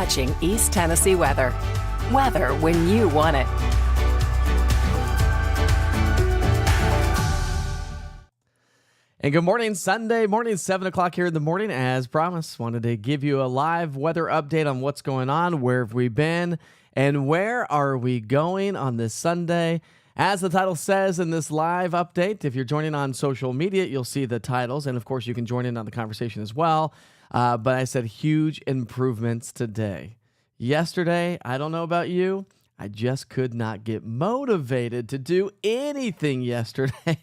watching East Tennessee weather. Weather when you want it. And good morning, Sunday morning, 7 o'clock here in the morning. As promised, wanted to give you a live weather update on what's going on, where have we been, and where are we going on this Sunday. As the title says in this live update, if you're joining on social media, you'll see the titles, and of course you can join in on the conversation as well. But I said huge improvements today. Yesterday, I don't know about you, I just could not get motivated to do anything yesterday.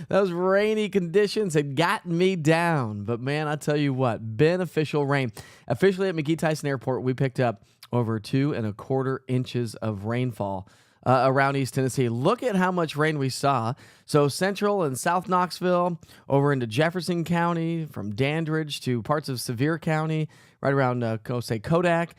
Those rainy conditions had gotten me down. But man, I tell you what, beneficial rain. Officially at McGee-Tyson Airport, we picked up over 2.25 inches of rainfall around East Tennessee. Look at how much rain we saw. So Central and South Knoxville, over into Jefferson County, from Dandridge to parts of Sevier County, right around, say, Kodak.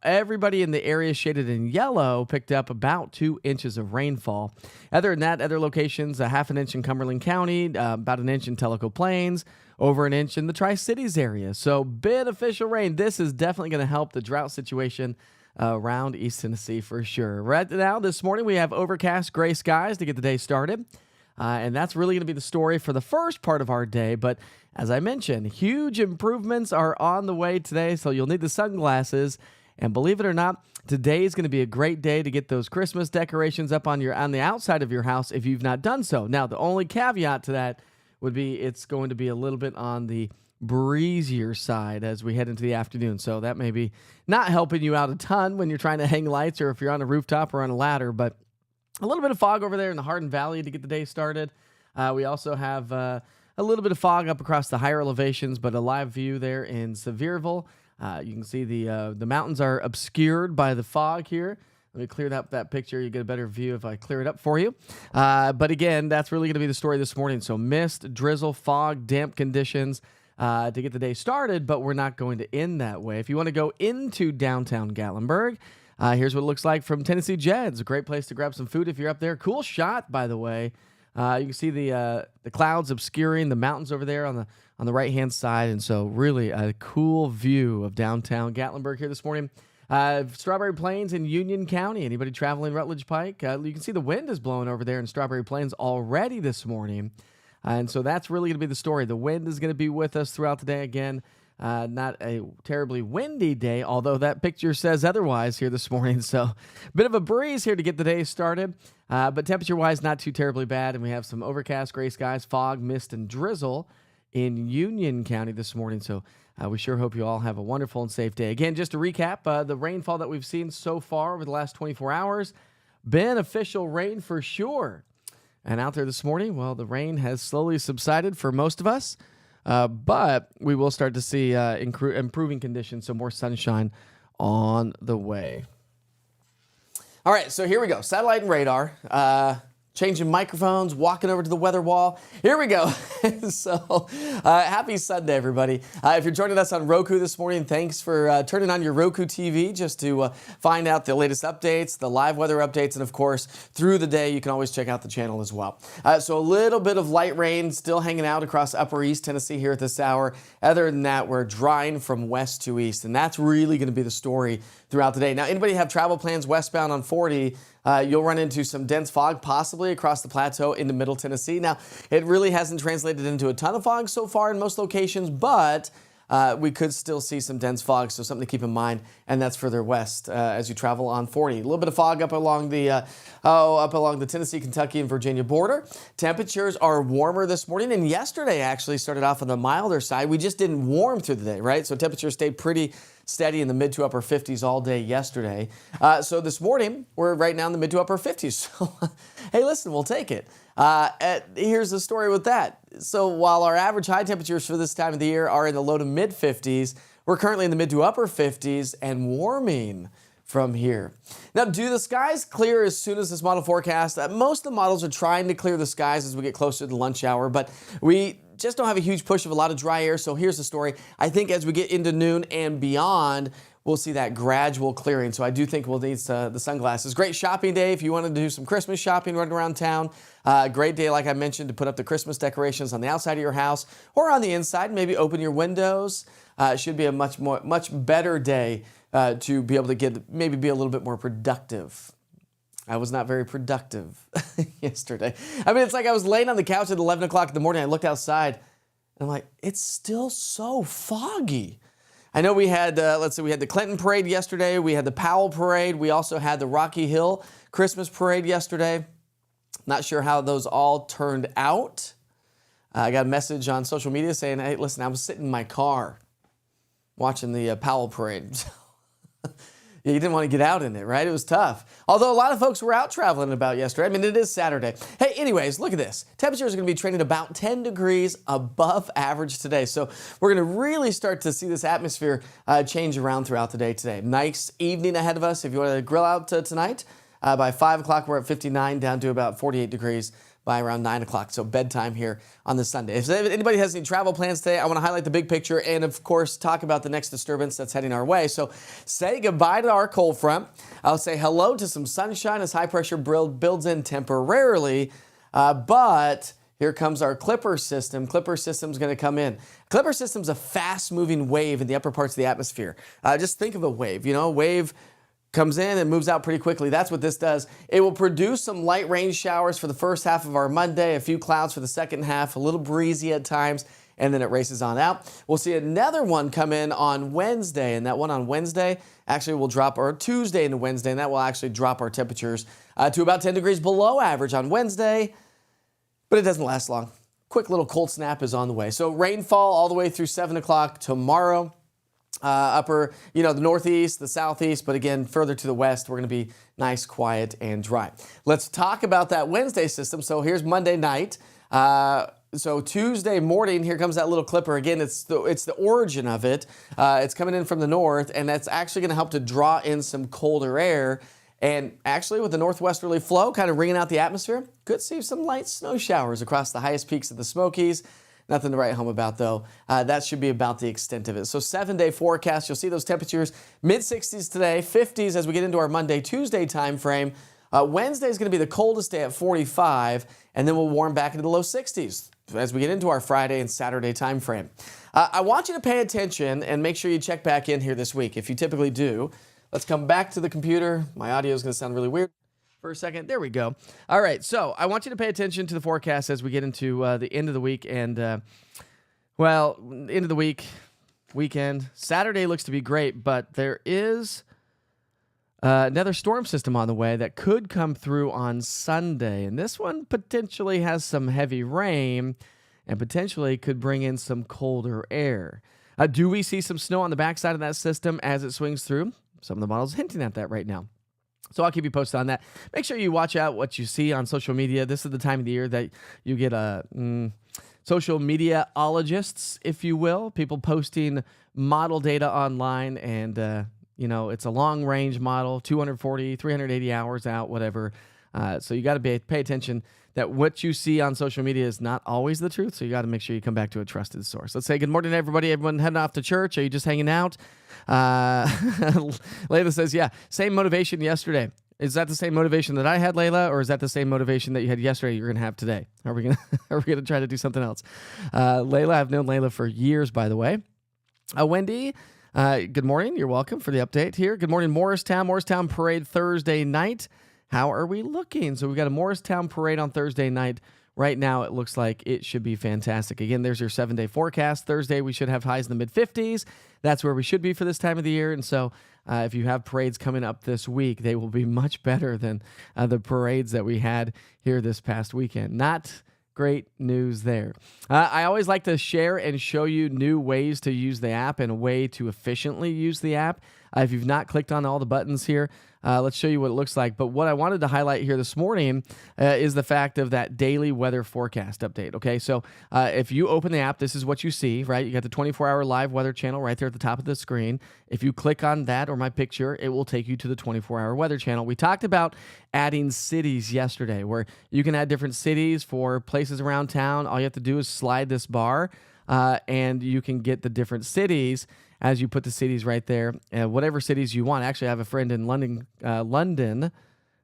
Everybody in the area shaded in yellow picked up about 2 inches of rainfall. Other than that, other locations, a half an inch in Cumberland County, about an inch in Tellico Plains, over an inch in the Tri-Cities area. So beneficial rain. This is definitely going to help the drought situation around East Tennessee for sure. Right now, this morning, we have overcast gray skies to get the day started. And that's really going to be the story for the first part of our day. But as I mentioned, huge improvements are on the way today, so you'll need the sunglasses. And believe it or not, today is going to be a great day to get those Christmas decorations up on the outside of your house if you've not done so. Now, the only caveat to that would be it's going to be a little bit on the breezier side as we head into the afternoon. So that may be not helping you out a ton when you're trying to hang lights or if you're on a rooftop or on a ladder, but a little bit of fog over there in the Hardin Valley to get the day started. We also have a little bit of fog up across the higher elevations, but a live view there in Sevierville. You can see the mountains are obscured by the fog here. Let me clear up that picture. You get a better view if I clear it up for you. But again, that's really going to be the story this morning. So mist, drizzle, fog, damp conditions to get the day started, but we're not going to end that way. If you want to go into downtown Gatlinburg, here's what it looks like from Tennessee Jed's. A great place to grab some food if you're up there. Cool shot, by the way. You can see the clouds obscuring the mountains over there on the right-hand side, and so really a cool view of downtown Gatlinburg here this morning. Strawberry Plains in Union County. Anybody traveling Rutledge Pike? You can see the wind is blowing over there in Strawberry Plains already this morning. And so that's really going to be the story. The wind is going to be with us throughout the day again. Not a terribly windy day, although that picture says otherwise here this morning. So a bit of a breeze here to get the day started. But temperature-wise, not too terribly bad. And we have some overcast gray skies, fog, mist, and drizzle in Union County this morning. So we sure hope you all have a wonderful and safe day. Again, just to recap, the rainfall that we've seen so far over the last 24 hours, beneficial rain for sure. And out there this morning, well, the rain has slowly subsided for most of us, but we will start to see improving conditions, so more sunshine on the way. All right, so here we go. Satellite and radar. Changing microphones, walking over to the weather wall. Here we go. So happy Sunday, everybody. If you're joining us on Roku this morning, thanks for turning on your Roku TV just to find out the latest updates, the live weather updates, and of course, through the day, you can always check out the channel as well. So a little bit of light rain still hanging out across upper East Tennessee here at this hour. Other than that, we're drying from west to east, and that's really going to be the story throughout the day. Now, anybody have travel plans westbound on 40, you'll run into some dense fog possibly across the plateau into Middle Tennessee. Now, it really hasn't translated into a ton of fog so far in most locations, but we could still see some dense fog, so something to keep in mind, and that's further west as you travel on 40. A little bit of fog up along the Tennessee, Kentucky, and Virginia border. Temperatures are warmer this morning, and yesterday actually started off on the milder side. We just didn't warm through the day, right? So temperatures stayed pretty steady in the mid to upper 50s all day yesterday. So this morning, we're right now in the mid to upper 50s. So, hey, listen, we'll take it. Here's the story with that. So while our average high temperatures for this time of the year are in the low to mid 50s, we're currently in the mid to upper 50s and warming from here. Now, do the skies clear as soon as this model forecast? Most of the models are trying to clear the skies as we get closer to the lunch hour, but we just don't have a huge push of a lot of dry air. So here's the story. I think as we get into noon and beyond, we'll see that gradual clearing. So I do think we'll need the sunglasses. Great shopping day if you wanted to do some Christmas shopping running around town. Great day, like I mentioned, to put up the Christmas decorations on the outside of your house or on the inside. Maybe open your windows. It should be a much better day to be able to maybe be a little bit more productive. I was not very productive yesterday. I mean, it's like I was laying on the couch at 11 o'clock in the morning. I looked outside, and I'm like, it's still so foggy. I know we had, we had the Clinton Parade yesterday. We had the Powell Parade. We also had the Rocky Hill Christmas Parade yesterday. Not sure how those all turned out. I got a message on social media saying, hey, listen, I was sitting in my car watching the Powell Parade. You didn't want to get out in it, right? It was tough. Although a lot of folks were out traveling about yesterday. I mean, it is Saturday. Hey, anyways, look at this. Temperatures are going to be trending about 10 degrees above average today. So we're going to really start to see this atmosphere change around throughout the day today. Nice evening ahead of us. If you want to grill out tonight, by 5 o'clock, we're at 59, down to about 48 degrees by around 9 o'clock. So bedtime here on this Sunday. If anybody has any travel plans today, I want to highlight the big picture and, of course, talk about the next disturbance that's heading our way. So say goodbye to our cold front. I'll say hello to some sunshine as high pressure builds in temporarily. But here comes our Clipper system. Clipper system's going to come in. Clipper system's a fast-moving wave in the upper parts of the atmosphere. Just think of a wave. A wave comes in and moves out pretty quickly. That's what this does. It will produce some light rain showers for the first half of our Monday, a few clouds for the second half, a little breezy at times, and then it races on out. We'll see another one come in on Wednesday, and that one on Wednesday actually will drop, or Tuesday into Wednesday, and that will actually drop our temperatures to about 10 degrees below average on Wednesday, but it doesn't last long. Quick little cold snap is on the way. So rainfall all the way through 7 o'clock tomorrow. The northeast, the southeast, but again, further to the west, we're going to be nice, quiet, and dry. Let's talk about that Wednesday system. So here's Monday night. So Tuesday morning, here comes that little clipper. Again, it's the origin of it. It's coming in from the north, and that's actually going to help to draw in some colder air. And actually, with the northwesterly flow kind of ringing out the atmosphere, could see some light snow showers across the highest peaks of the Smokies. Nothing to write home about, though. That should be about the extent of it. So 7-day forecast, you'll see those temperatures mid-60s today, 50s as we get into our Monday, Tuesday time frame. Wednesday is going to be the coldest day at 45, and then we'll warm back into the low 60s as we get into our Friday and Saturday time frame. I want you to pay attention and make sure you check back in here this week. If you typically do, let's come back to the computer. My audio is going to sound really weird for a second. There we go. All right. So I want you to pay attention to the forecast as we get into the end of the week and, end of the weekend. Saturday looks to be great, but there is another storm system on the way that could come through on Sunday. And this one potentially has some heavy rain and potentially could bring in some colder air. Do we see some snow on the backside of that system as it swings through? Some of the models hinting at that right now. So I'll keep you posted on that. Make sure you watch out what you see on social media. This is the time of the year that you get social meteorologists, if you will, people posting model data online. And, it's a long-range model, 240, 380 hours out, whatever. So you got to pay attention that what you see on social media is not always the truth. So you got to make sure you come back to a trusted source. Let's say good morning, everybody. Everyone heading off to church? Are you just hanging out? Layla says, yeah, same motivation yesterday. Is that the same motivation that I had, Layla, or is that the same motivation that you had yesterday you're going to have today? Are we going to try to do something else? Layla, I've known Layla for years, by the way. Wendy, good morning. You're welcome for the update here. Good morning, Morristown. Morristown Parade Thursday night. How are we looking? So we've got a Morristown Parade on Thursday night. Right now, it looks like it should be fantastic. Again, there's your 7-day forecast. Thursday, we should have highs in the mid-50s. That's where we should be for this time of the year. And so if you have parades coming up this week, they will be much better than the parades that we had here this past weekend. Not great news there. I always like to share and show you new ways to use the app and a way to efficiently use the app. If you've not clicked on all the buttons here, let's show you what it looks like. But what I wanted to highlight here this morning is the fact of that daily weather forecast update. Okay, so if you open the app, this is what you see, right? You got the 24-hour live weather channel right there at the top of the screen. If you click on that or my picture, it will take you to the 24-hour weather channel. We talked about adding cities yesterday, where you can add different cities for places around town. All you have to do is slide this bar, and you can get the different cities as you put the cities right there, whatever cities you want. Actually, I have a friend in London,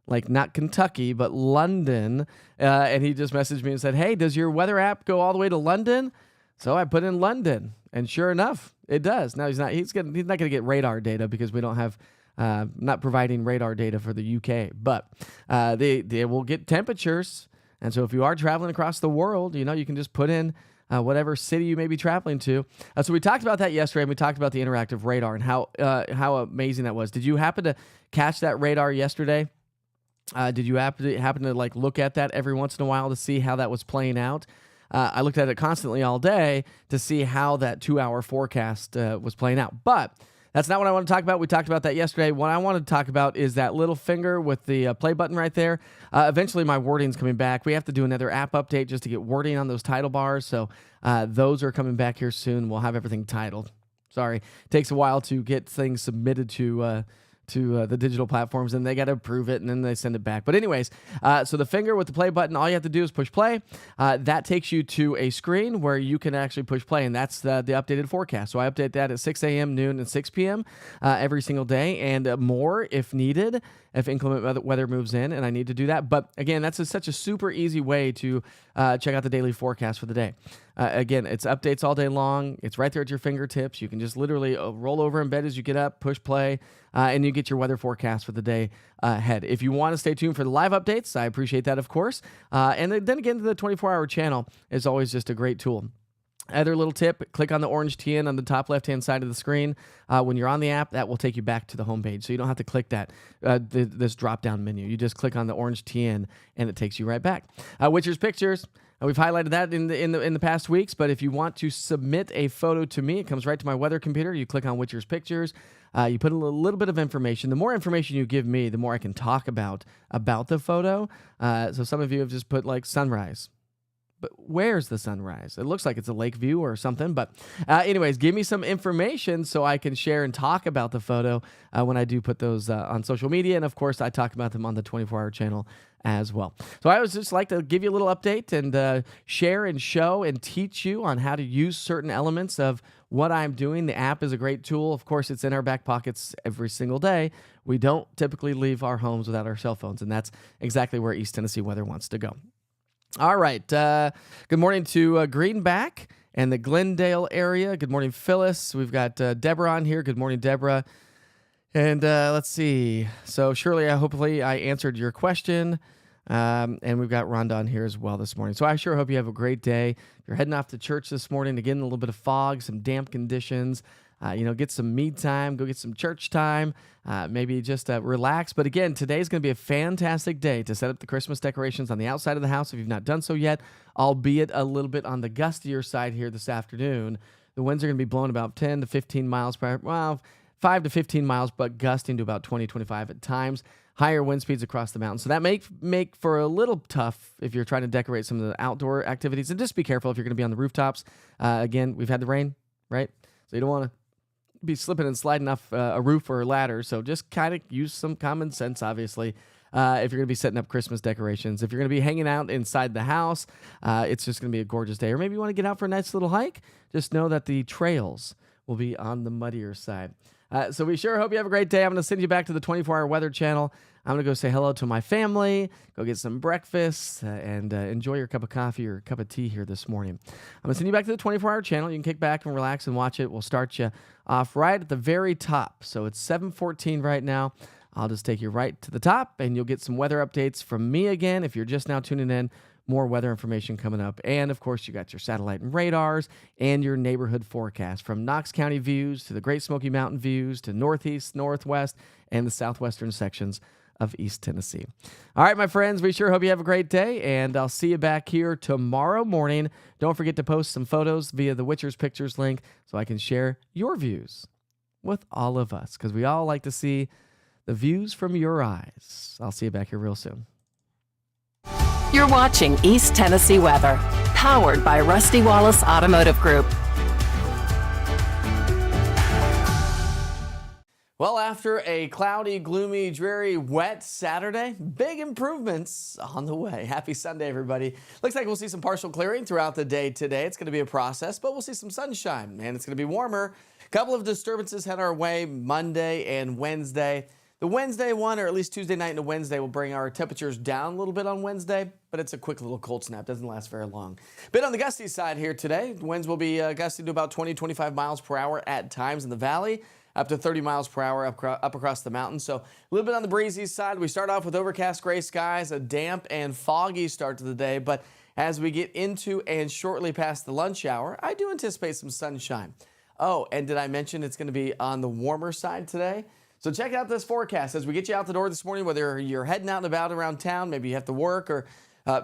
like not Kentucky, but London, and he just messaged me and said, hey, does your weather app go all the way to London? So I put in London, And sure enough, it does. Now he's not going to get radar data because we don't have not providing radar data for the UK, but they will get temperatures. And so if you are traveling across the world, you can just put in whatever city you may be traveling to. So we talked about that yesterday, and we talked about the interactive radar and how amazing that was. Did you happen to catch that radar yesterday? Did you happen to like look at that every once in a while to see how that was playing out? I looked at it constantly all day to see how that 2-hour forecast was playing out. But that's not what I want to talk about. We talked about that yesterday. What I want to talk about is that little finger with the play button right there. Eventually, my wording's coming back. We have to do another app update just to get wording on those title bars. So those are coming back here soon. We'll have everything titled. Sorry. It takes a while to get things submitted to the digital platforms, and they got to approve it, and then they send it back. But anyways, so the finger with the play button, all you have to do is push play. That takes you to a screen where you can actually push play, and that's the updated forecast. So I update that at 6 a.m., noon, and 6 p.m. Every single day, and more if needed, if inclement weather moves in, and I need to do that. But again, that's such a super easy way to check out the daily forecast for the day. Again, it's updates all day long. It's right there at your fingertips. You can just literally roll over in bed as you get up, push play, and you get your weather forecast for the day ahead. If you want to stay tuned for the live updates, I appreciate that, of course. And then again, the 24-hour channel is always just a great tool. Other little tip, click on the orange TN on the top left-hand side of the screen. When you're on the app, that will take you back to the homepage. So you don't have to click this drop-down menu. You just click on the orange TN, and it takes you right back. Witcher's Pictures. We've highlighted that in the past weeks, but if you want to submit a photo to me, it comes right to my weather computer. You click on Witcher's Pictures. You put a little bit of information. The more information you give me, the more I can talk about the photo. So some of you have just put like sunrise. But where's the sunrise? It looks like it's a lake view or something. But anyways, give me some information so I can share and talk about the photo when I do put those on social media. And of course, I talk about them on the 24-hour channel as well. So I always just like to give you a little update and share and show and teach you on how to use certain elements of what I'm doing. The app is a great tool. Of course, it's in our back pockets every single day. We don't typically leave our homes without our cell phones, and that's exactly where East Tennessee weather wants to go. All right. Good morning to Greenback and the Glendale area. Good morning, Phyllis. We've got Deborah on here. Good morning, Deborah. And let's see. So Shirley, hopefully I answered your question. And we've got Rhonda on here as well this morning. So I sure hope you have a great day. If you're heading off to church this morning, again, a little bit of fog, some damp conditions. Get some me time, go get some church time, maybe just relax. But again, today's going to be a fantastic day to set up the Christmas decorations on the outside of the house if you've not done so yet, albeit a little bit on the gustier side here this afternoon. The winds are going to be blowing about 10 to 15 miles per hour, well, 5 to 15 miles, but gusting to about 20, 25 at times. Higher wind speeds across the mountains. So that make for a little tough if you're trying to decorate some of the outdoor activities. And just be careful if you're going to be on the rooftops. Again, we've had the rain, right? So you don't want to be slipping and sliding off a roof or a ladder. So just kind of use some common sense, obviously, if you're going to be setting up Christmas decorations. If you're going to be hanging out inside the house, it's just going to be a gorgeous day. Or maybe you want to get out for a nice little hike. Just know that the trails will be on the muddier side. So we sure hope you have a great day. I'm going to send you back to the 24-hour weather channel. I'm going to go say hello to my family, go get some breakfast, and enjoy your cup of coffee or cup of tea here this morning. I'm going to send you back to the 24-hour channel. You can kick back and relax and watch it. We'll start you off right at the very top. So it's 7:14 right now. I'll just take you right to the top, and you'll get some weather updates from me again. If you're just now tuning in, more weather information coming up. And, of course, you got your satellite and radars and your neighborhood forecast from Knox County views to the Great Smoky Mountain views to northeast, northwest, and the southwestern sections of East Tennessee. All right, my friends, we sure hope you have a great day, and I'll see you back here tomorrow morning. Don't forget to post some photos via the Witcher's Pictures link so I can share your views with all of us, because we all like to see the views from your eyes. I'll see you back here real soon. You're watching East Tennessee weather, powered by Rusty Wallace Automotive Group. Well, after a cloudy, gloomy, dreary, wet Saturday, big improvements on the way. Happy Sunday, everybody. Looks like we'll see some partial clearing throughout the day today. It's going to be a process, but we'll see some sunshine, and it's going to be warmer. A couple of disturbances head our way Monday and Wednesday. The Wednesday one, or at least Tuesday night into Wednesday, will bring our temperatures down a little bit on Wednesday, but it's a quick little cold snap. Doesn't last very long. Bit on the gusty side here today. Winds will be gusty to about 20, 25 miles per hour at times in the valley, up to 30 miles per hour up across the mountains. So a little bit on the breezy side. We start off with overcast gray skies, a damp and foggy start to the day, but as we get into and shortly past the lunch hour, I do anticipate some sunshine. Oh, and did I mention it's going to be on the warmer side today? So check out this forecast as we get you out the door this morning, whether you're heading out and about around town, maybe you have to work, or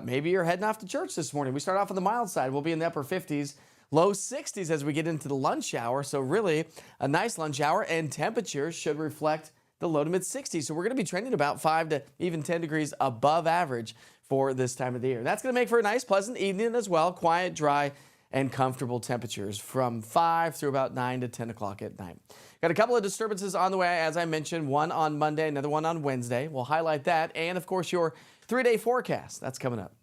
maybe you're heading off to church this morning. We start off on the mild side. We'll be in the upper 50s, low 60s as we get into the lunch hour. So really a nice lunch hour, and temperatures should reflect the low to mid 60s. So we're going to be trending about 5 to even 10 degrees above average for this time of the year. That's going to make for a nice, pleasant evening as well. Quiet, dry, and comfortable temperatures from 5 through about 9 to 10 o'clock at night. Got a couple of disturbances on the way, as I mentioned, one on Monday, another one on Wednesday. We'll highlight that, and of course your 3-day forecast. That's coming up.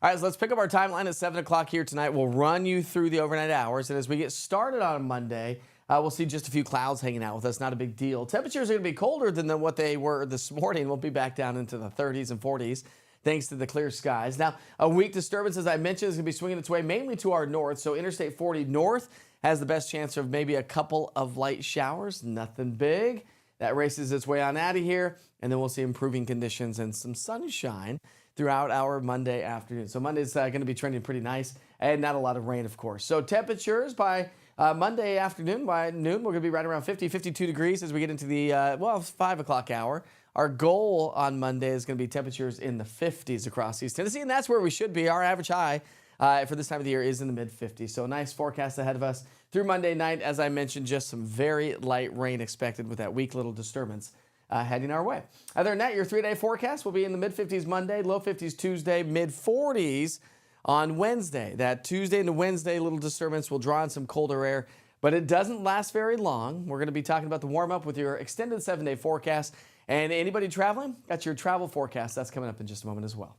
All right, so let's pick up our timeline at 7 o'clock here tonight. We'll run you through the overnight hours. And as we get started on Monday, we'll see just a few clouds hanging out with us. Not a big deal. Temperatures are going to be colder than what they were this morning. We'll be back down into the 30s and 40s thanks to the clear skies. Now, a weak disturbance, as I mentioned, is going to be swinging its way mainly to our north. So Interstate 40 north has the best chance of maybe a couple of light showers. Nothing big. That races its way on out of here. And then we'll see improving conditions and some sunshine throughout our Monday afternoon. So Monday's going to be trending pretty nice and not a lot of rain, of course. So temperatures by Monday afternoon, by noon, we're going to be right around 50, 52 degrees as we get into the, 5 o'clock hour. Our goal on Monday is going to be temperatures in the 50s across East Tennessee, and that's where we should be. Our average high for this time of the year is in the mid-50s. So a nice forecast ahead of us through Monday night. As I mentioned, just some very light rain expected with that weak little disturbance heading our way. Other than that, your 3-day forecast will be in the mid-50s Monday, low 50s Tuesday, mid-40s on Wednesday. That Tuesday into Wednesday little disturbance will draw in some colder air, but it doesn't last very long. We're going to be talking about the warm-up with your extended 7-day forecast. And anybody traveling, got your travel forecast. That's coming up in just a moment as well.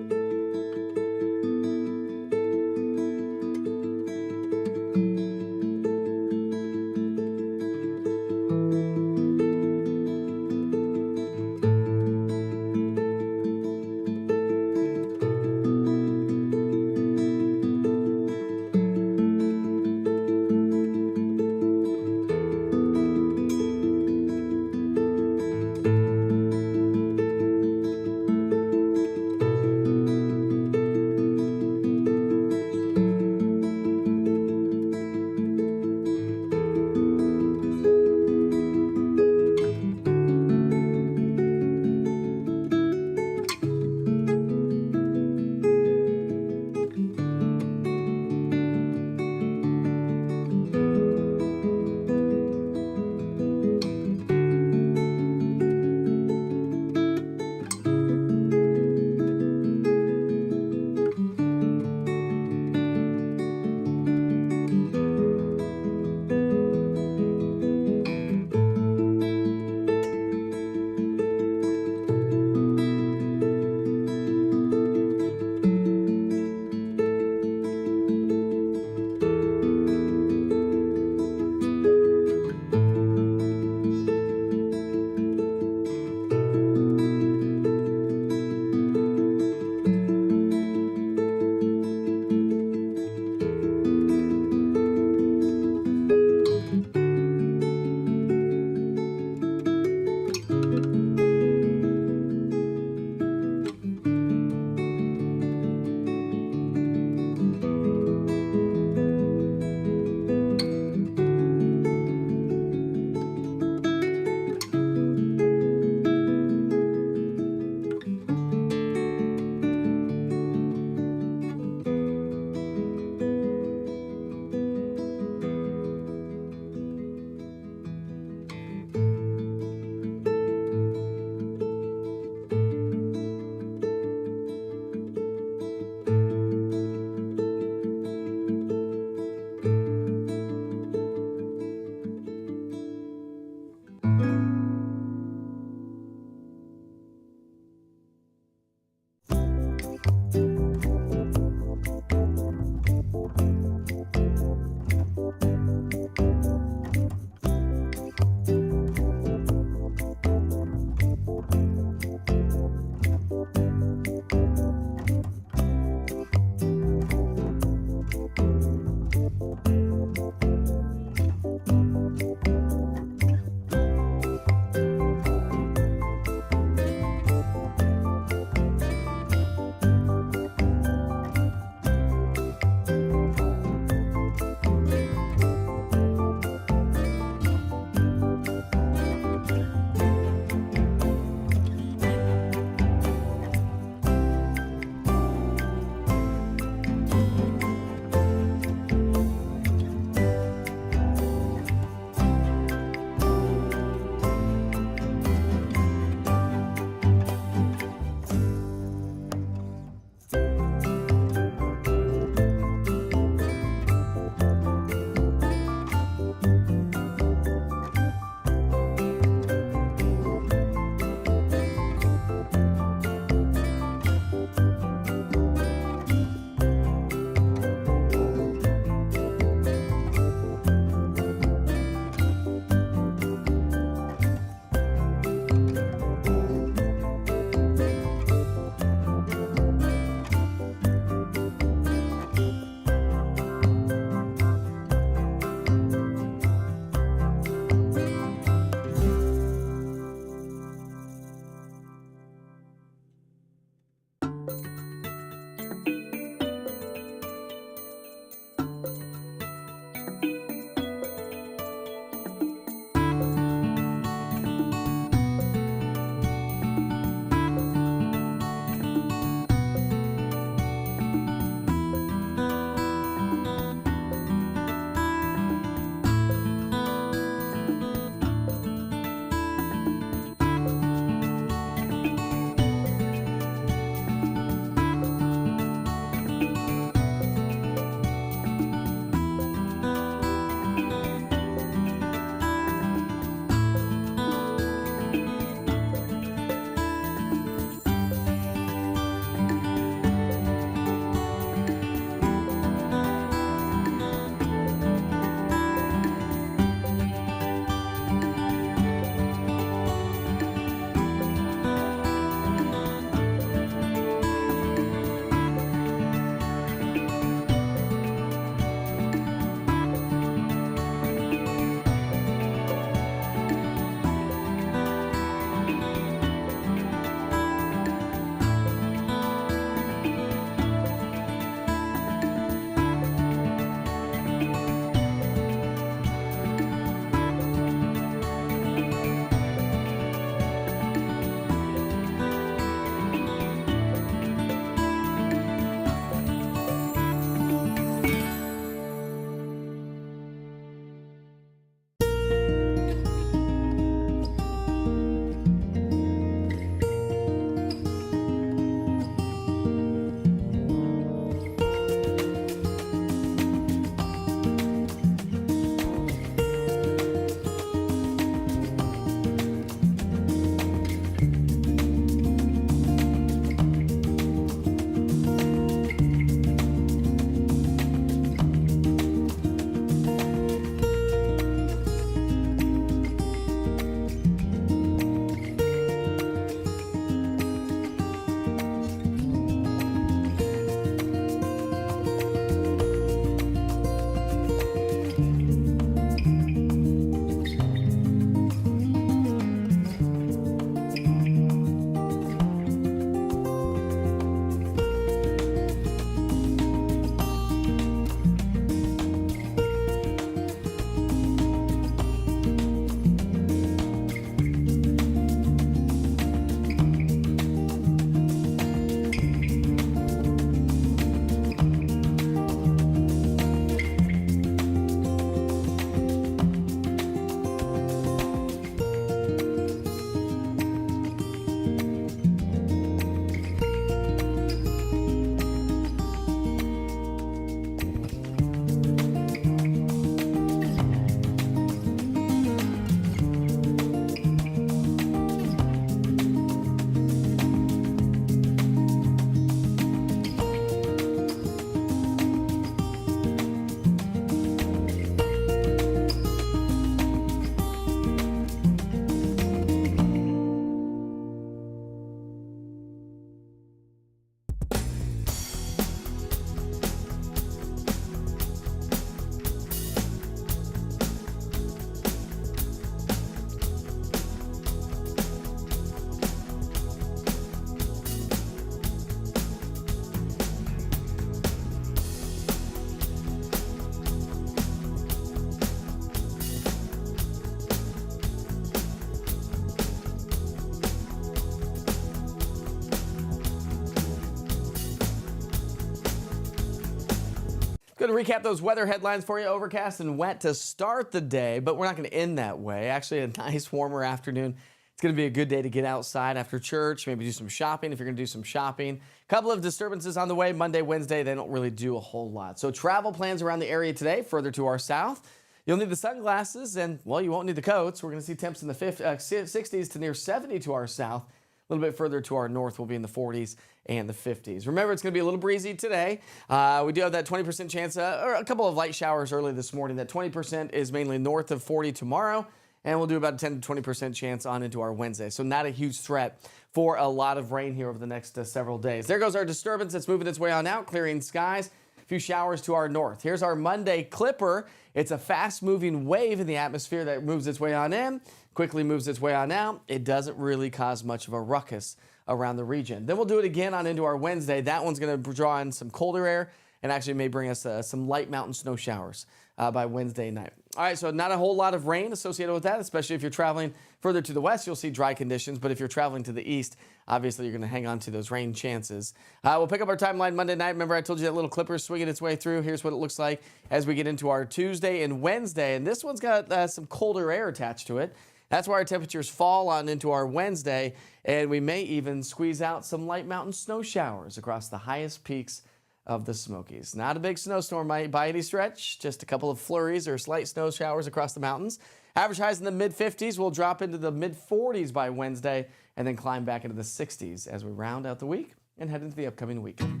going to recap those weather headlines for you. Overcast and wet to start the day, but we're not going to end that way. Actually, a nice warmer afternoon. It's going to be a good day to get outside after church, maybe do some shopping if you're going to do some shopping. A couple of disturbances on the way. Monday, Wednesday, they don't really do a whole lot. So travel plans around the area today, further to our south. You'll need the sunglasses and, well, you won't need the coats. We're going to see temps in the 60s to near 70 to our south. A little bit further to our north, we'll be in the 40s and the 50s. Remember, it's going to be a little breezy today. We do have that 20% chance, or a couple of light showers early this morning. That 20% is mainly north of 40 tomorrow. And we'll do about a 10 to 20% chance on into our Wednesday. So not a huge threat for a lot of rain here over the next several days. There goes our disturbance that's moving its way on out, clearing skies. A few showers to our north. Here's our Monday clipper. It's a fast-moving wave in the atmosphere that moves its way on in, quickly moves its way on out. It doesn't really cause much of a ruckus around the region. Then we'll do it again on into our Wednesday. That one's going to draw in some colder air and actually may bring us some light mountain snow showers by Wednesday night. All right, so not a whole lot of rain associated with that, especially if you're traveling further to the west, you'll see dry conditions. But if you're traveling to the east, obviously you're going to hang on to those rain chances. We'll pick up our timeline Monday night. Remember, I told you that little clipper is swinging its way through. Here's what it looks like as we get into our Tuesday and Wednesday. And this one's got some colder air attached to it. That's why our temperatures fall on into our Wednesday, and we may even squeeze out some light mountain snow showers across the highest peaks of the Smokies. Not a big snowstorm by any stretch, just a couple of flurries or slight snow showers across the mountains. Average highs in the mid-50s will drop into the mid-40s by Wednesday and then climb back into the 60s as we round out the week and head into the upcoming weekend.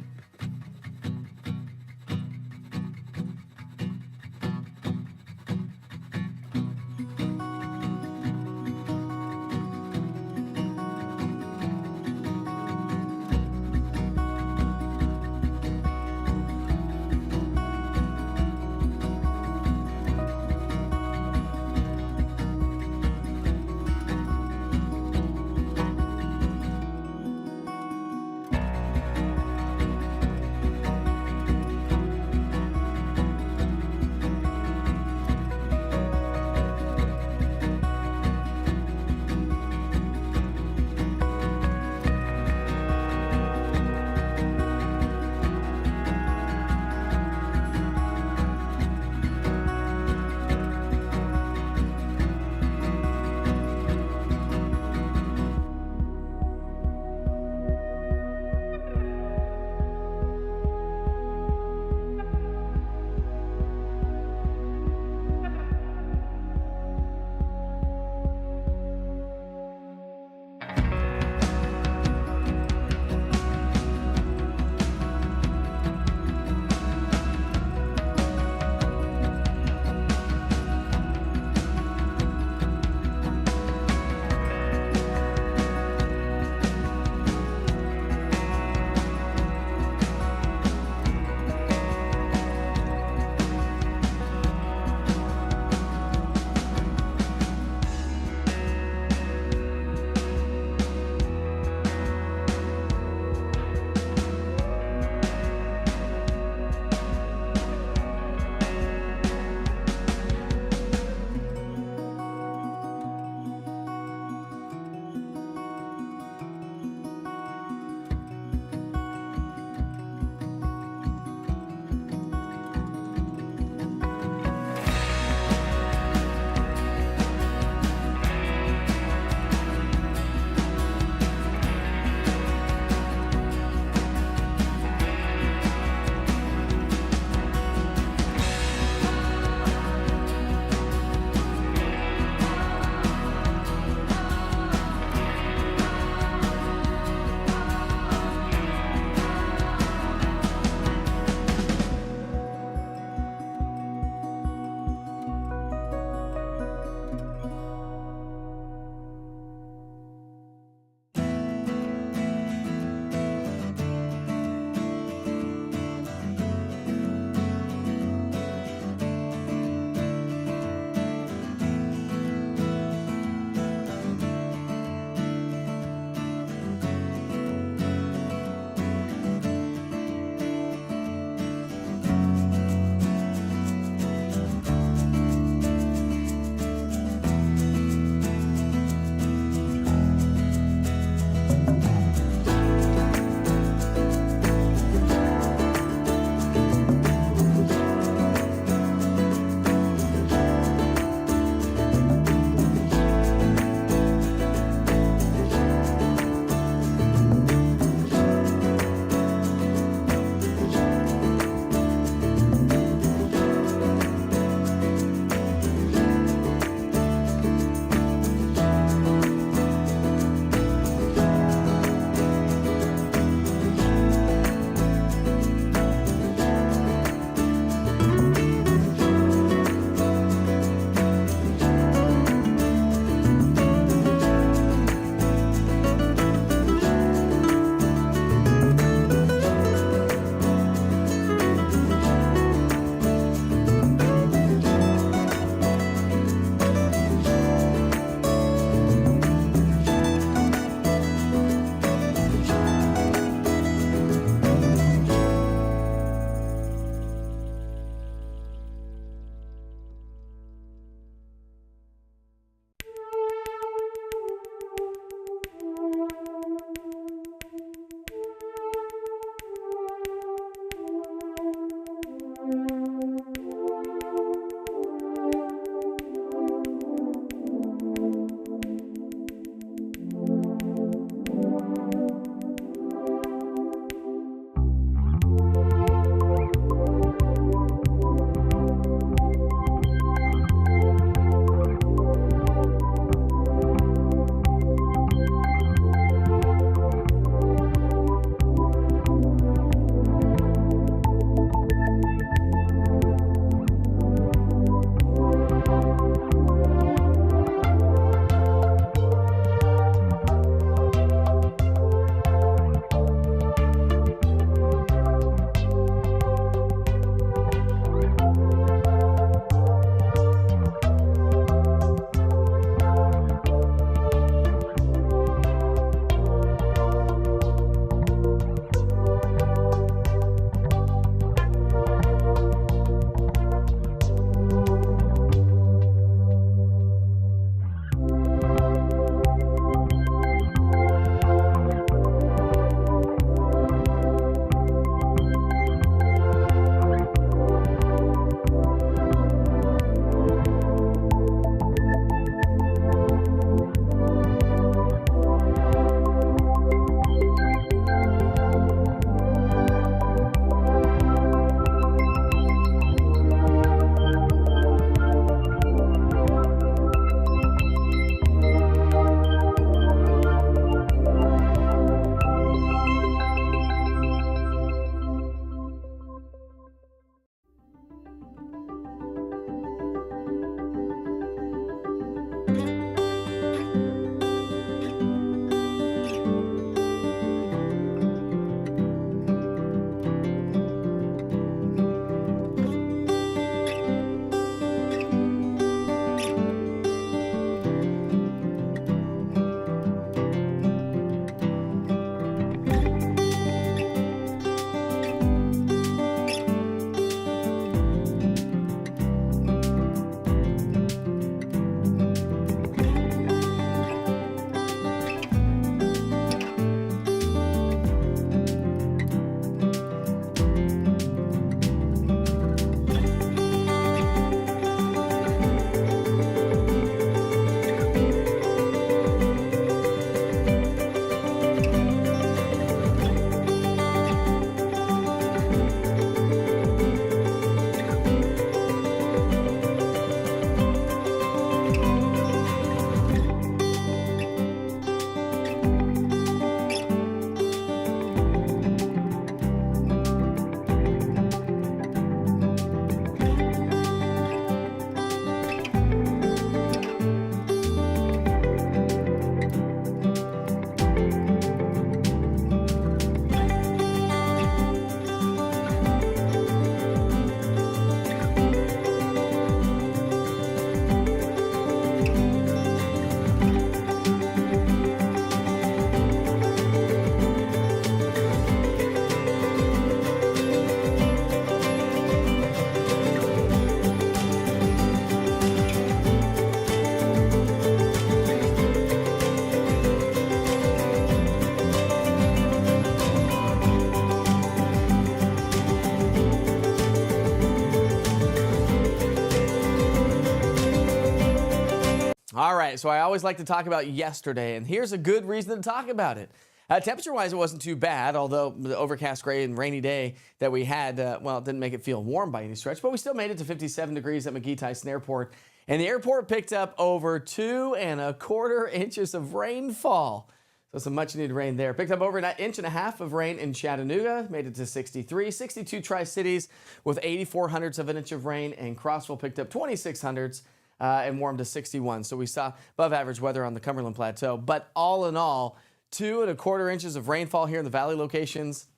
All right, so I always like to talk about yesterday, and here's a good reason to talk about it. Temperature-wise, it wasn't too bad, although the overcast, gray, and rainy day that we had, it didn't make it feel warm by any stretch, but we still made it to 57 degrees at McGee-Tyson Airport, and the airport picked up over 2¼ inches of rainfall. So some much-needed rain there. Picked up over 1.5 inches of rain in Chattanooga, made it to 63. 62 Tri-Cities with 0.84 of an inch of rain, and Crossville picked up 0.26 and warmed to 61. So we saw above average weather on the Cumberland Plateau. But all in all, 2¼ inches of rainfall here in the valley locations.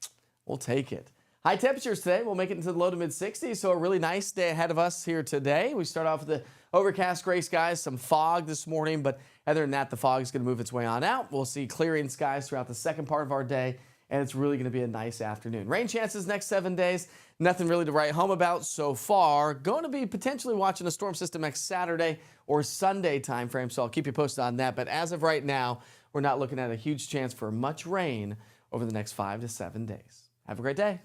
We'll take it. High temperatures today. We'll make it into the low to mid 60s. So a really nice day ahead of us here today. We start off with the overcast gray skies, some fog this morning. But other than that, the fog is going to move its way on out. We'll see clearing skies throughout the second part of our day. And it's really going to be a nice afternoon. Rain chances next 7 days. Nothing really to write home about so far. Going to be potentially watching a storm system next Saturday or Sunday time frame, so I'll keep you posted on that. But as of right now, we're not looking at a huge chance for much rain over the next 5 to 7 days. Have a great day.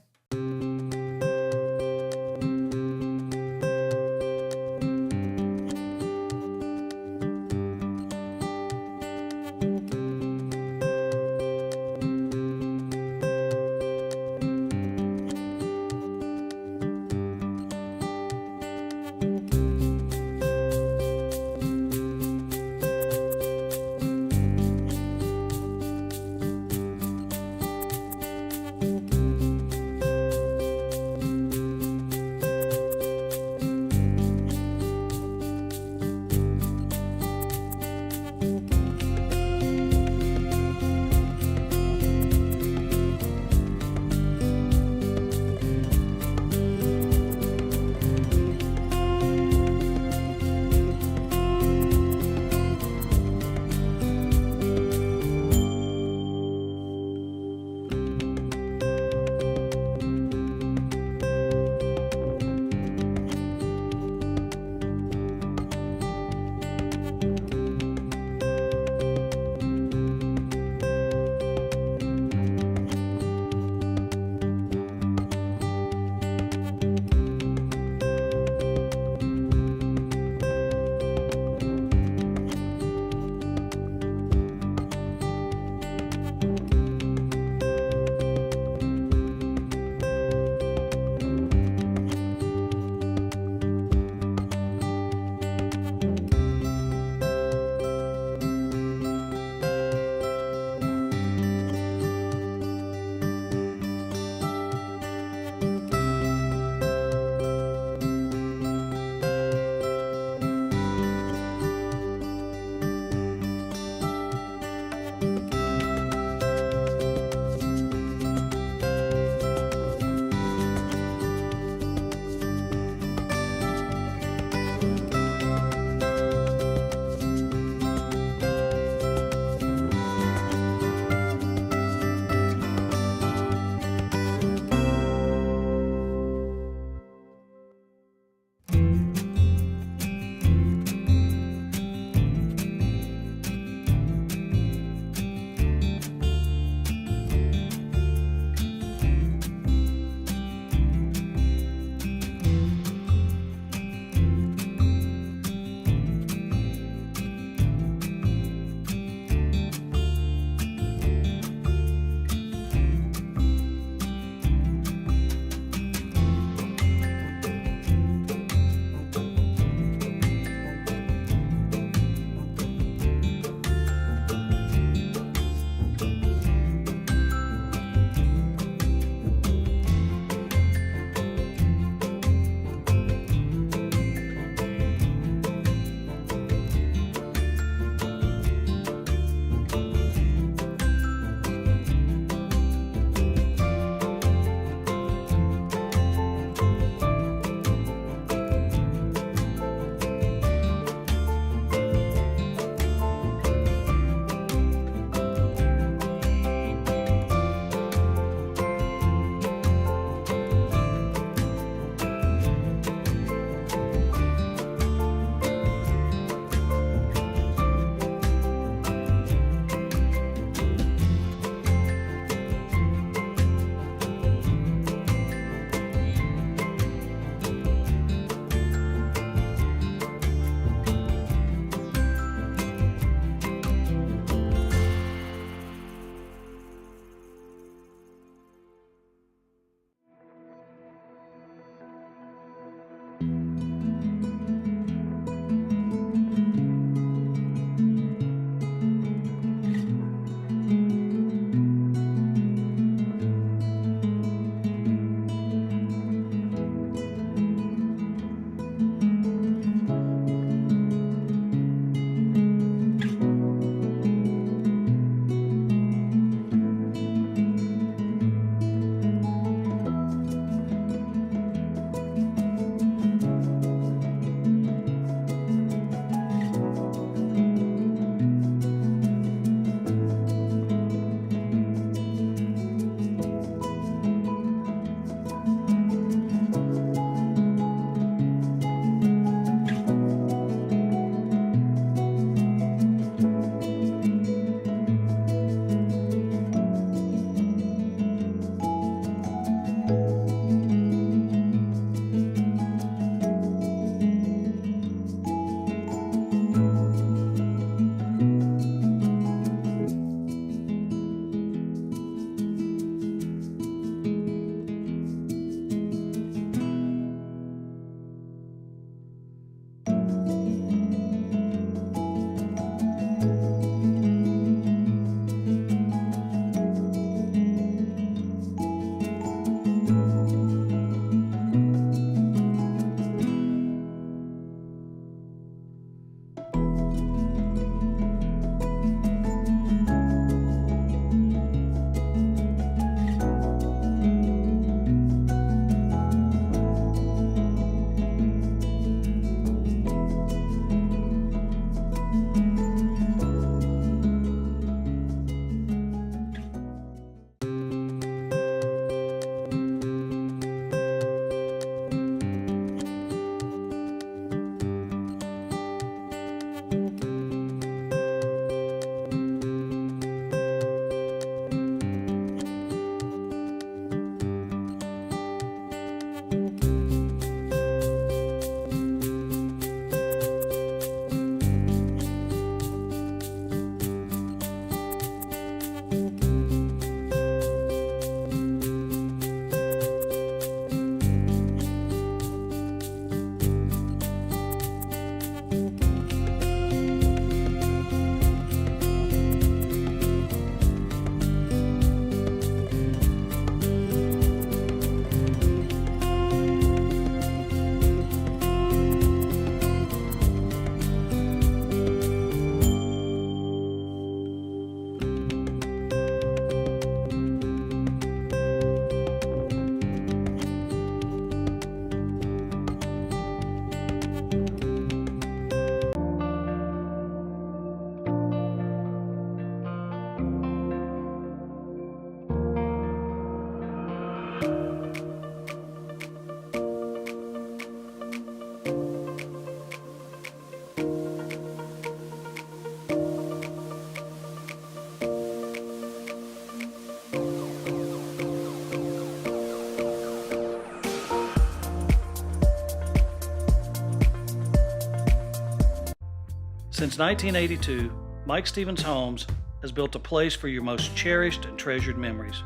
Since 1982, Mike Stevens Homes has built a place for your most cherished and treasured memories.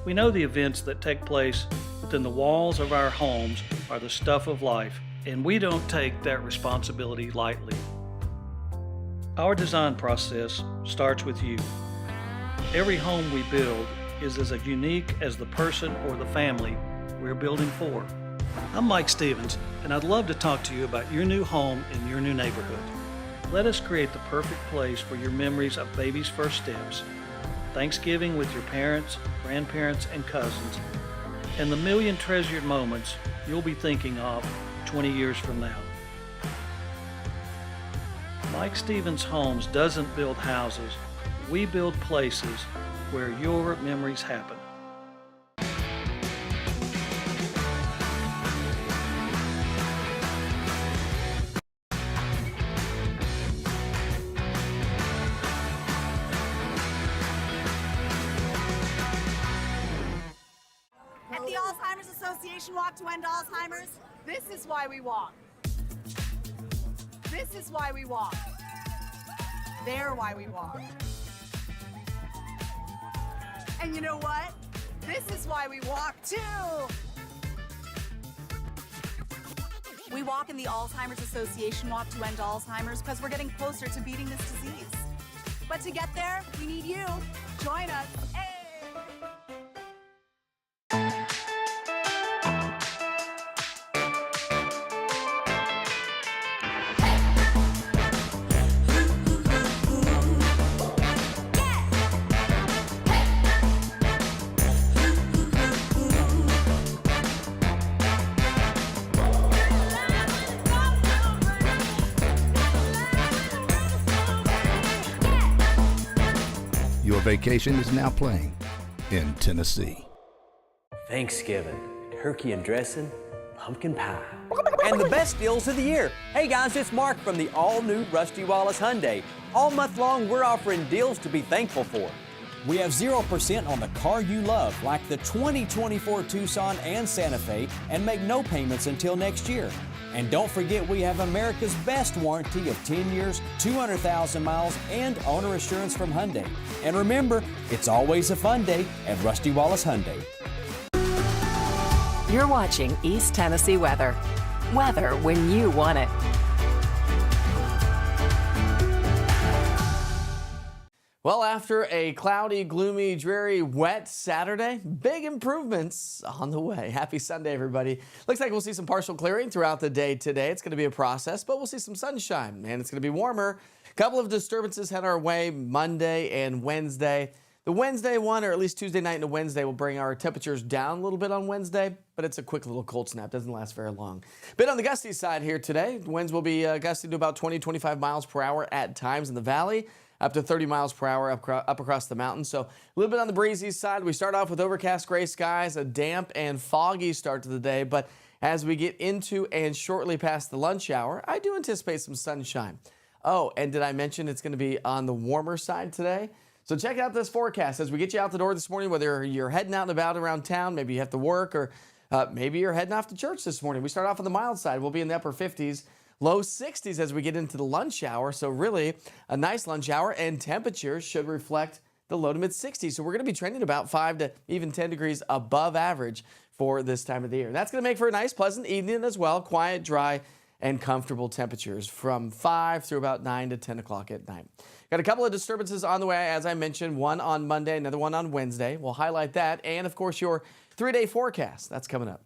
We know the events that take place within the walls of our homes are the stuff of life, and we don't take that responsibility lightly. Our design process starts with you. Every home we build is as unique as the person or the family we're building for. I'm Mike Stevens, and I'd love to talk to you about your new home in your new neighborhood. Let us create the perfect place for your memories of baby's first steps, Thanksgiving with your parents, grandparents, and cousins, and the million treasured moments you'll be thinking of 20 years from now. Mike Stevens Homes doesn't build houses, we build places where your memories happen. At the Alzheimer's Association Walk to End Alzheimer's, this is why we walk. This is why we walk. They're why we walk. And you know what? This is why we walk too. We walk in the Alzheimer's Association Walk to End Alzheimer's because we're getting closer to beating this disease. But to get there, we need you. Join us. Hey! Your vacation is now playing in Tennessee. Thanksgiving, turkey and dressing, pumpkin pie. And the best deals of the year. Hey guys, it's Mark from the all-new Rusty Wallace Hyundai. All month long, we're offering deals to be thankful for. We have 0% on the car you love, like the 2024 Tucson and Santa Fe, and make no payments until next year. And don't forget we have America's best warranty of 10 years, 200,000 miles, and owner assurance from Hyundai. And remember, it's always a fun day at Rusty Wallace Hyundai. You're watching East Tennessee weather. Weather when you want it. Well, after a cloudy, gloomy, dreary, wet Saturday, big improvements on the way. Happy Sunday, everybody. Looks like we'll see some partial clearing throughout the day today. It's going to be a process, but we'll see some sunshine, and it's going to be warmer. A couple of disturbances head our way Monday and Wednesday. The Wednesday one, or at least Tuesday night into Wednesday, will bring our temperatures down a little bit on Wednesday, but it's a quick little cold snap. Doesn't last very long. Bit on the gusty side here today. Winds will be gusting to about 20-25 miles per hour at times in the valley, up to 30 miles per hour up across the mountains. So a little bit on the breezy side. We start off with overcast gray skies, a damp and foggy start to the day, but as we get into and shortly past the lunch hour, I do anticipate some sunshine. Oh, and did I mention it's going to be on the warmer side today? So check out this forecast as we get you out the door this morning, whether you're heading out and about around town, maybe you have to work, or maybe you're heading off to church this morning. We start off on the mild side. We'll be in the upper 50s, low 60s as we get into the lunch hour. So really a nice lunch hour, and temperatures should reflect the low to mid 60s. So we're going to be trending about 5 to even 10 degrees above average for this time of the year. That's going to make for a nice, pleasant evening as well. Quiet, dry, and comfortable temperatures from 5 through about 9 to 10 o'clock at night. Got a couple of disturbances on the way, as I mentioned, one on Monday, another one on Wednesday. We'll highlight that, and of course your 3-day forecast. That's coming up.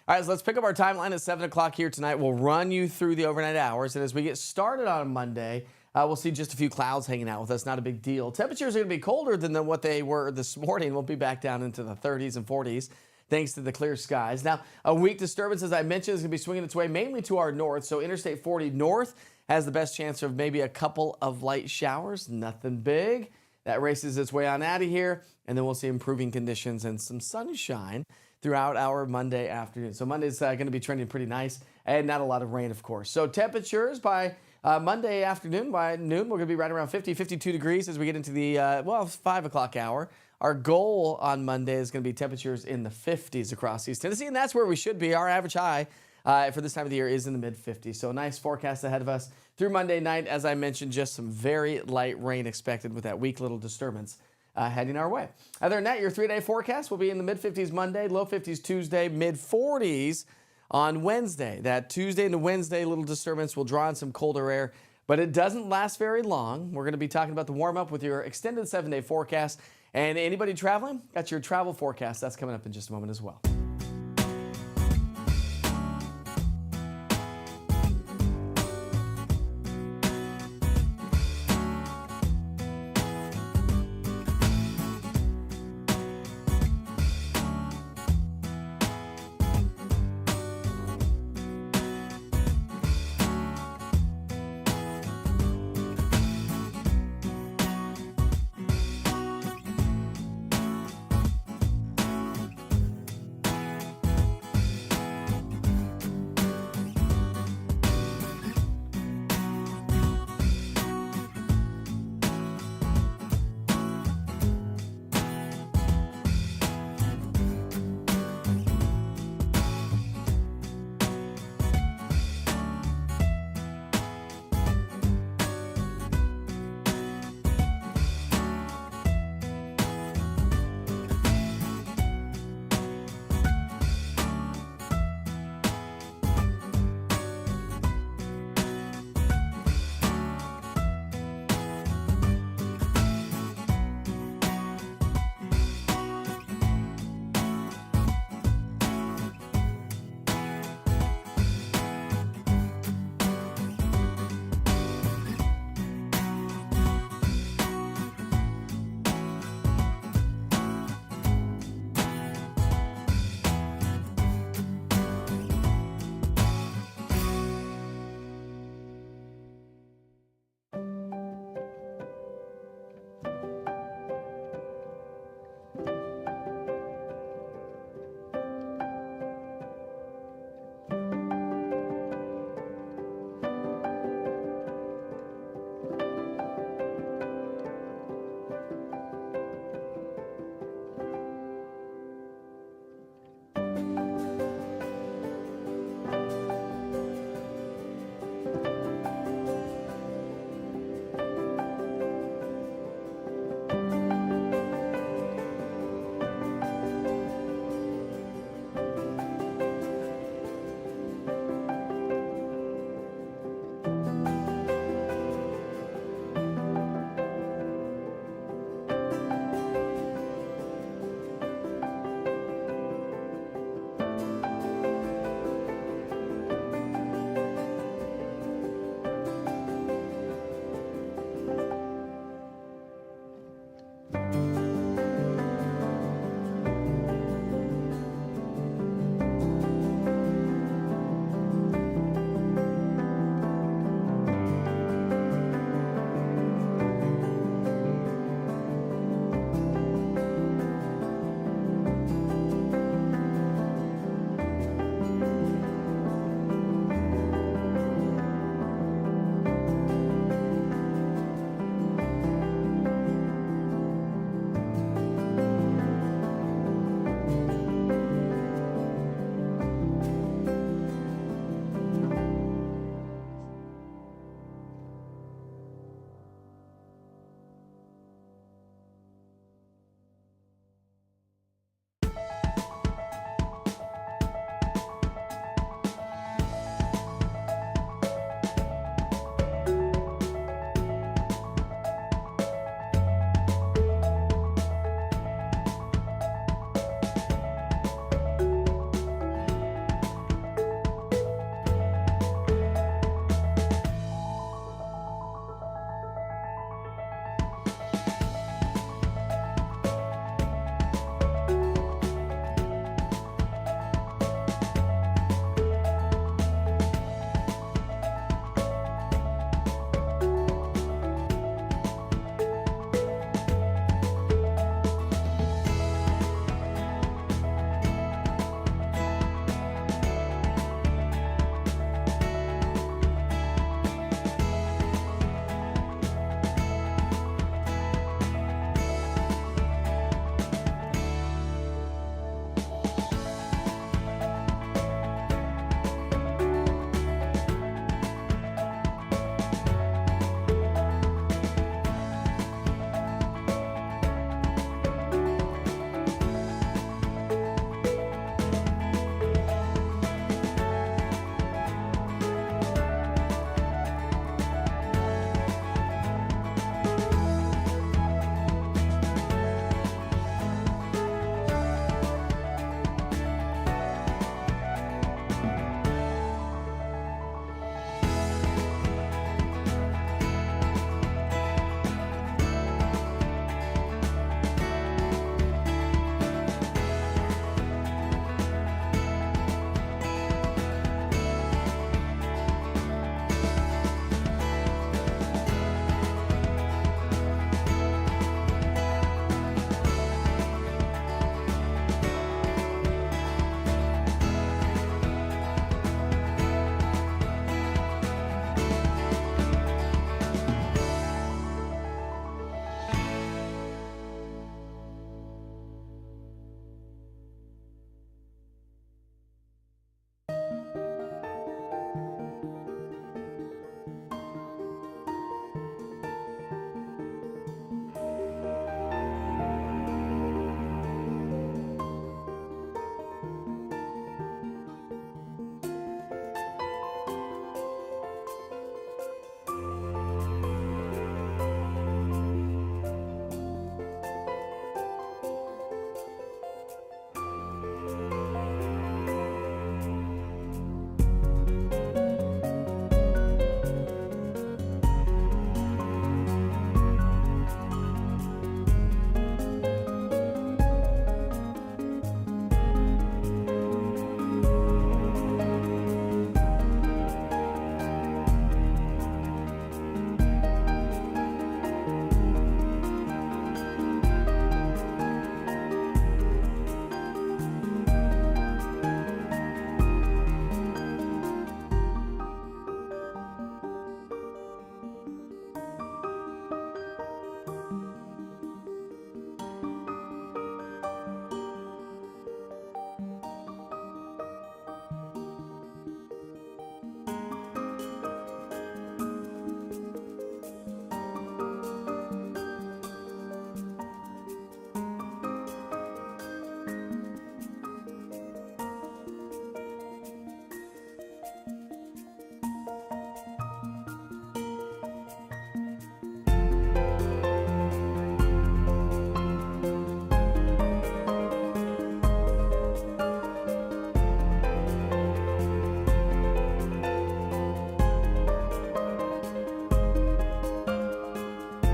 All right, so let's pick up our timeline at 7 o'clock here tonight. We'll run you through the overnight hours. And as we get started on Monday, we'll see just a few clouds hanging out with us. Not a big deal. Temperatures are going to be colder than what they were this morning. We'll be back down into the 30s and 40s thanks to the clear skies. Now, a weak disturbance, as I mentioned, is going to be swinging its way mainly to our north. So Interstate 40 north has the best chance of maybe a couple of light showers. Nothing big. That races its way on out of here. And then we'll see improving conditions and some sunshine throughout our Monday afternoon. So Monday's going to be trending pretty nice and not a lot of rain, of course. So temperatures by Monday afternoon, by noon, we're going to be right around 50, 52 degrees as we get into the, 5 o'clock hour. Our goal on Monday is going to be temperatures in the 50s across East Tennessee, and that's where we should be. Our average high for this time of the year is in the mid-50s. So a nice forecast ahead of us through Monday night. As I mentioned, just some very light rain expected with that weak little disturbance heading our way. Other than that, your 3-day forecast will be in the mid-50s Monday, low 50s Tuesday, mid-40s on Wednesday. That Tuesday into Wednesday little disturbance will draw in some colder air, but it doesn't last very long. We're going to be talking about the warm-up with your extended 7-day forecast. And anybody traveling, got your travel forecast. That's coming up in just a moment as well.